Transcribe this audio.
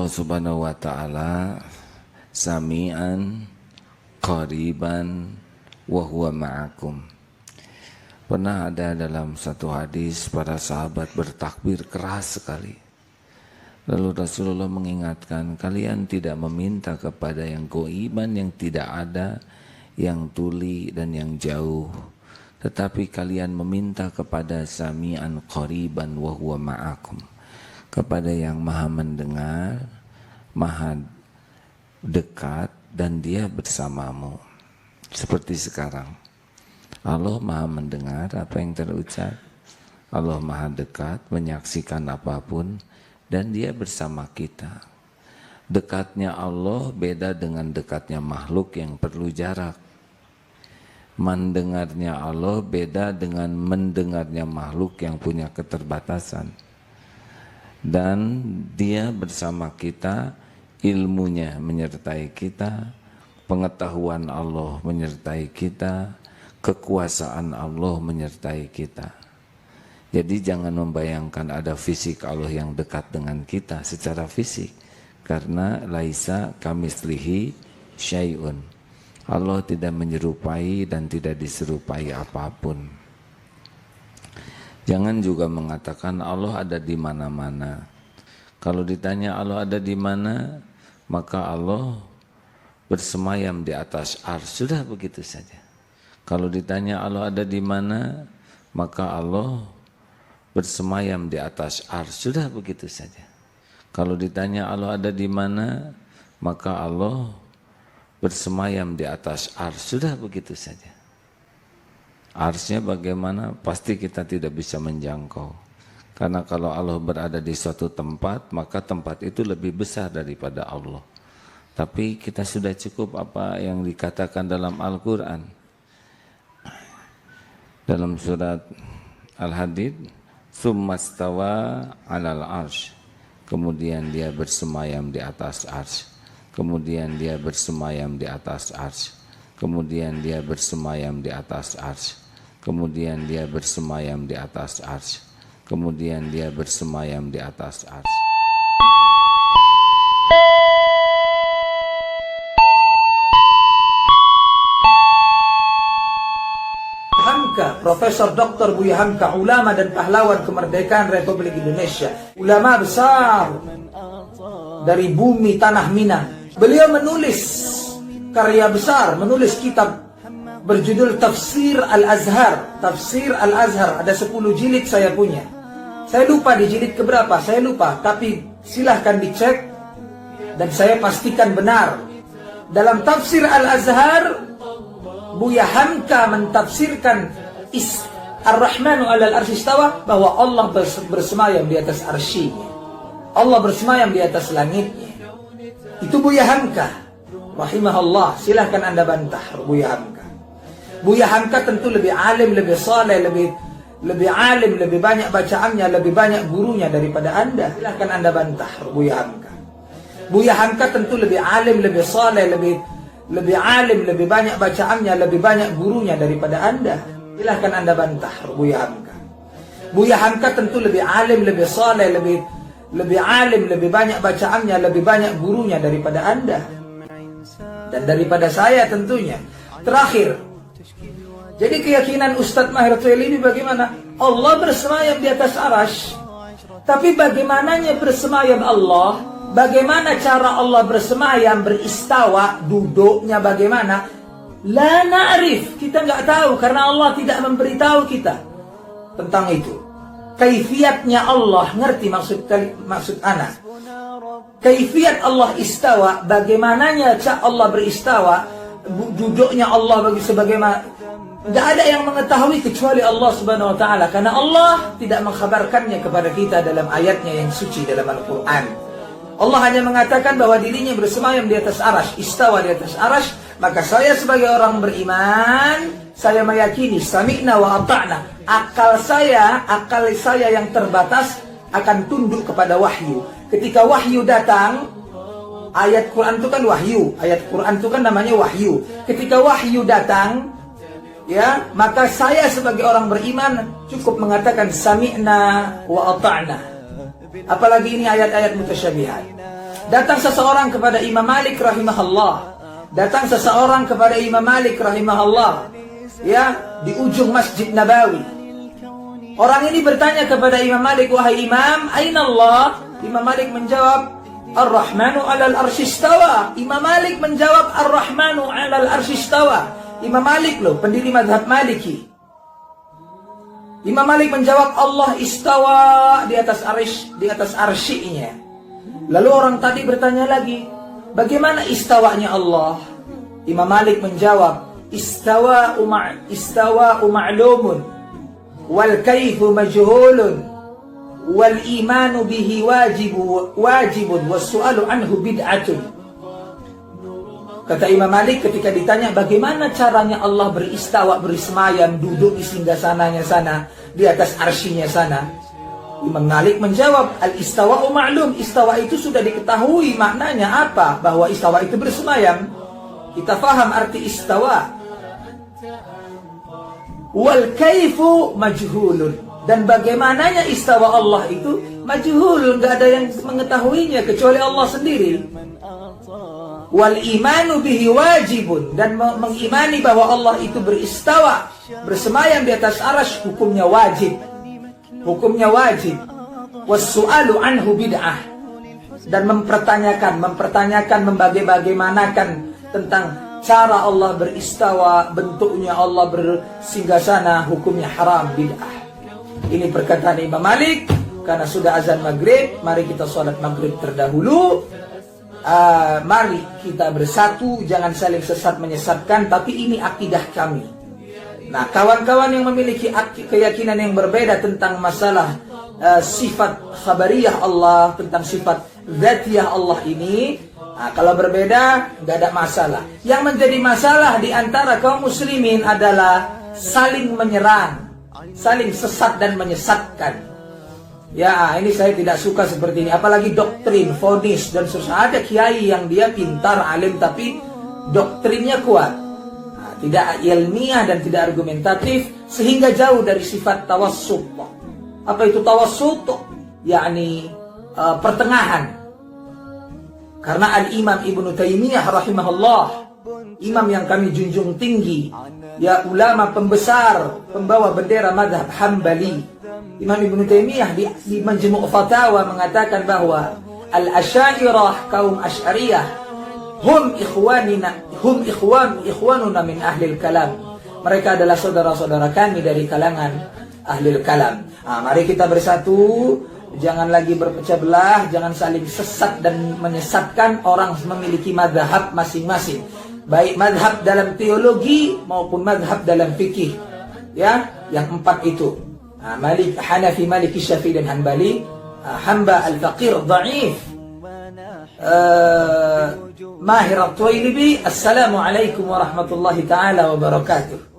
Allah Subhanahu wa Ta'ala Sami'an Qariban wa huwa ma'akum. Pernah ada dalam satu hadis para sahabat bertakbir keras sekali. Lalu Rasulullah mengingatkan, kalian tidak meminta kepada yang goiban, yang tidak ada, yang tuli dan yang jauh, tetapi kalian meminta kepada Sami'an Qariban wa huwa ma'akum, kepada yang maha mendengar, maha dekat, dan dia bersamamu. Seperti sekarang, Allah maha mendengar apa yang terucap, Allah maha dekat menyaksikan apapun, dan dia bersama kita. Dekatnya Allah beda dengan dekatnya makhluk yang perlu jarak. Mendengarnya Allah beda dengan mendengarnya makhluk yang punya keterbatasan. Dan dia bersama kita, ilmunya menyertai kita, pengetahuan Allah menyertai kita, kekuasaan Allah menyertai kita. Jadi jangan membayangkan ada fisik Allah yang dekat dengan kita secara fisik, karena laisa kamitslihi syai'un. Allah tidak menyerupai dan tidak diserupai apapun. Jangan juga mengatakan Allah ada di mana-mana. Kalau ditanya Allah ada di mana, maka Allah bersemayam di atas arsy, sudah begitu saja. Kalau ditanya Allah ada di mana, maka Allah bersemayam di atas arsy, sudah begitu saja. Kalau ditanya Allah ada di mana, maka Allah bersemayam di atas arsy, sudah begitu saja. Arsy-nya bagaimana? Pasti kita tidak bisa menjangkau. Karena kalau Allah berada di suatu tempat, maka tempat itu lebih besar daripada Allah. Tapi kita sudah cukup apa yang dikatakan dalam Al-Quran. Dalam surat Al-Hadid, Tsummastawa 'alal arsy. Kemudian dia bersemayam di atas arsy. Kemudian dia bersemayam di atas arsy. Kemudian dia bersemayam di atas arsy. Kemudian dia bersemayam di atas arsy. Kemudian dia bersemayam di atas arsy. Hamka, Profesor Dr. Buya Hamka, ulama dan pahlawan kemerdekaan Republik Indonesia, ulama besar dari bumi tanah Minang. Beliau menulis karya besar, menulis kitab berjudul Tafsir Al-Azhar. Tafsir Al-Azhar, ada 10 jilid saya punya. Saya lupa di jilid keberapa, saya lupa, tapi silahkan dicek dan saya pastikan benar. Dalam Tafsir Al-Azhar, Buya Hamka mentafsirkan Ar-Rahmanu 'alal arsy istawa, bahwa Allah bersemayam di atas arsy-Nya. Allah bersemayam di atas langitnya. Itu Buya Hamka rahimahullah. Silahkan Anda bantah Buya Hamka. Buya Hamka tentu lebih alim, lebih saleh, lebih alim, lebih banyak bacaannya, lebih banyak gurunya daripada Anda. Silahkan Anda bantah Buya Hamka. Buya Hamka tentu lebih alim, lebih saleh, lebih alim, lebih banyak bacaannya, lebih banyak gurunya daripada Anda. Silahkan Anda bantah Buya Hamka. Buya Hamka tentu lebih alim, lebih saleh, lebih alim, lebih banyak bacaannya, lebih banyak gurunya daripada Anda dan daripada saya tentunya. Terakhir, jadi keyakinan Ustadz Mahir Tuel ini bagaimana? Allah bersemayam di atas arsy. Tapi bagaimananya bersemayam Allah? Bagaimana cara Allah bersemayam, beristawa, duduknya bagaimana? La na'rif, kita nggak tahu karena Allah tidak memberitahu kita tentang itu. Kaifiatnya Allah, ngerti maksud ana? Kaifiat Allah istawa, bagaimananya Allah beristawa, duduknya Allah sebagaimana, tidak ada yang mengetahui kecuali Allah Subhanahu wa Ta'ala, karena Allah tidak mengkhabarkannya kepada kita dalam ayatnya yang suci dalam Al-Quran. Allah hanya mengatakan bahwa dirinya bersemayam di atas arsy, istawa di atas arsy. Maka saya sebagai orang beriman, saya meyakini sami'na wa ata'na. Akal saya yang terbatas akan tunduk kepada wahyu. Ketika wahyu datang, ayat Quran itu kan wahyu, ayat Quran itu kan namanya wahyu. Ketika wahyu datang, ya, maka saya sebagai orang beriman cukup mengatakan sami'na wa ata'na. Apalagi ini ayat-ayat mutasyabihat. Datang seseorang kepada Imam Malik rahimahullah. Datang seseorang kepada Imam Malik rahimahullah, ya, di ujung Masjid Nabawi. Orang ini bertanya kepada Imam Malik, wahai Imam, aina Allah? Imam Malik menjawab, Ar-Rahmanu 'alal arsy istawa. Imam Malik menjawab, Ar-Rahmanu 'alal arsy istawa. Imam Malik loh, pendiri mazhab Maliki. Imam Malik menjawab, Allah istawa di atas arsy-Nya. Lalu orang tadi bertanya lagi, bagaimana istawanya Allah? Imam Malik menjawab, istawa'u ma'lumun wal kaifu majhulun wal imanu bihi wajibun was su'alu anhu bid'atun. Kata Imam Malik ketika ditanya bagaimana caranya Allah beristawa, bersemayam, duduk di singgasananya sana, di atas arsy-Nya sana, Imam Malik menjawab, al-istawa'u ma'lum. Istawa itu sudah diketahui maknanya apa, bahwa istawa itu bersemayam. Kita faham arti istawa. Wal kaifu majhulun. Dan bagaimananya istawa Allah itu majhulun, enggak ada yang mengetahuinya kecuali Allah sendiri. Wal imanu bihi wajibun. Dan mengimani bahwa Allah itu beristawa, bersemayam di atas arsy, hukumnya wajib. Hukumnya wajib. Wassu'alu anhu bid'ah. Dan mempertanyakan, membagaimanakan tentang cara Allah beristawa, bentuknya Allah bersinggasana, hukumnya haram, bid'ah. Ini perkataan Imam Malik. Karena sudah azan maghrib, mari kita sholat maghrib terdahulu. Mari kita bersatu, jangan saling sesat menyesatkan, tapi ini akidah kami. Nah, kawan-kawan yang memiliki keyakinan yang berbeda tentang masalah sifat khabariyah Allah, tentang sifat zatiyah Allah ini, kalau berbeda nggak ada masalah. Yang menjadi masalah di antara kaum muslimin adalah saling menyerang, saling sesat dan menyesatkan. Ya, ini saya tidak suka seperti ini. Apalagi doktrin, vonis dan ada kiai yang dia pintar, alim, tapi doktrinnya kuat. Tidak ilmiah dan tidak argumentatif, sehingga jauh dari sifat tawassut. Apa itu tawassut? Yakni pertengahan. Karena Al-Imam Ibnu Taimiyah rahimahullah, imam yang kami junjung tinggi, ya, ulama pembesar, pembawa bendera madhab Hambali, Imam Ibnu Taimiyah di Majmu' Fatawa mengatakan bahwa Al-Asy'ariyah, kaum Asy'ariyah, hum ikhwanuna min ahlil kalam. Mereka adalah saudara-saudara kami dari kalangan ahlil kalam. Mari kita bersatu, jangan lagi berpecah belah, jangan saling sesat dan menyesatkan. Orang memiliki mazhab masing-masing, baik mazhab dalam teologi maupun mazhab dalam fikih. Ya, yang empat itu. Malik, Hanafi, Maliki, Syafi'i dan Hanbali. Hamba al-faqir dhaif. Mahir At-Tuwailibi. Assalamualaikum warahmatullahi taala wabarakatuh.